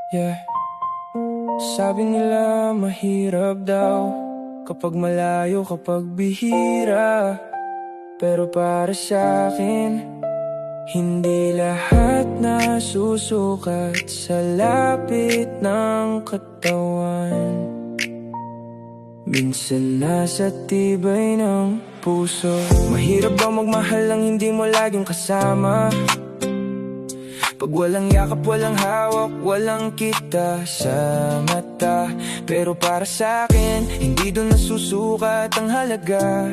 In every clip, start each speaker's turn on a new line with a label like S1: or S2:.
S1: Yeah. Sabi nila mahirap daw kapag malayo, kapag bihira. Pero para sa'kin, hindi lahat nasusukat sa lapit ng katawan. Minsan nasa tibay ng puso. Mahirap ba magmahal lang hindi mo laging kasama? Pag walang yakap, walang hawak, walang kita sa mata. Pero para sa'kin, hindi doon nasusukat ang halaga.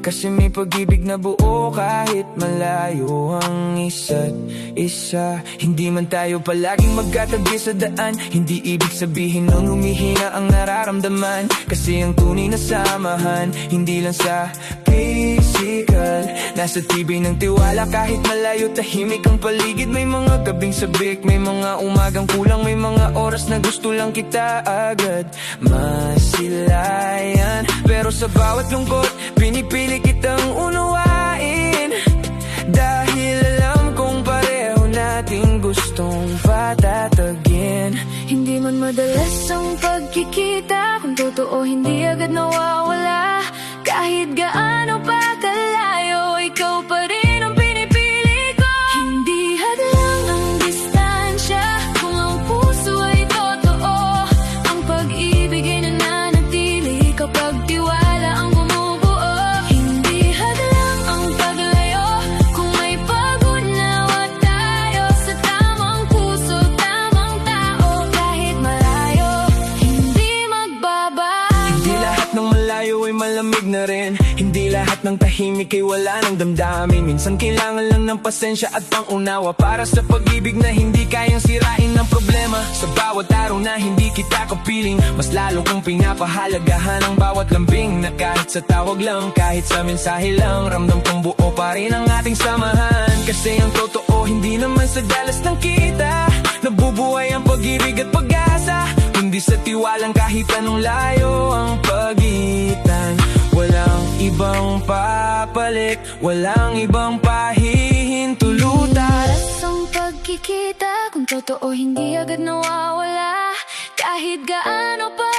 S1: Kasi may pag-ibig na buo kahit malayo ang isa't isa. Hindi man tayo palaging magkatabi sa daan, hindi ibig sabihin nun humihina ang nararamdaman. Kasi ang tunay na samahan, hindi lang sa physical, nasa tibay ng tiwala. Kahit malayo, tahimik ang paligid. May mga gabing sabik, may mga umagang kulang, may mga oras na gusto lang kita agad masilayan. Pero sa bawat lungkot, pinipili kitang unawain. Dahil alam kong pareho nating gustong patatagin.
S2: Hindi man madalas ang pagkikita, kung totoo hindi agad nawawala. Kahit gaano pa kalayo, ikaw pa rin ang pinipili ko. Hindi hadlang ang distansya kung ang puso ay totoo. Ang pag-ibig ay nananatili kapag tiwala ang bumubuo. Hindi hadlang ang paglayo kung may pag-unawa tayo sa tamang puso, tamang tao. Kahit malayo, hindi magbabago.
S1: Hindi lahat ng malayo ay malamig na rin. Hindi lahat ng tahimik ay wala ng damdamin. Minsan kailangan lang ng pasensya at pangunawa para sa pag-ibig na hindi kayang sirain ng problema. Sa bawat araw na hindi kita kapiling, mas lalo kong pinapahalagahan ang bawat lambing. Na kahit sa tawag lang, kahit sa mensahe lang, ramdam kong buo pa rin ang ating samahan. Kasi ang totoo, hindi naman sa dalas ng kita nabubuhay ang pag-ibig at pag-asa, kundi sa tiwalang kahit anong layo ang pagitan. Walang ibang papalit, walang ibang pahihintulutan.
S2: Madalas ang pagkikita, kung totoo hindi agad nawawala. Kahit gaano pa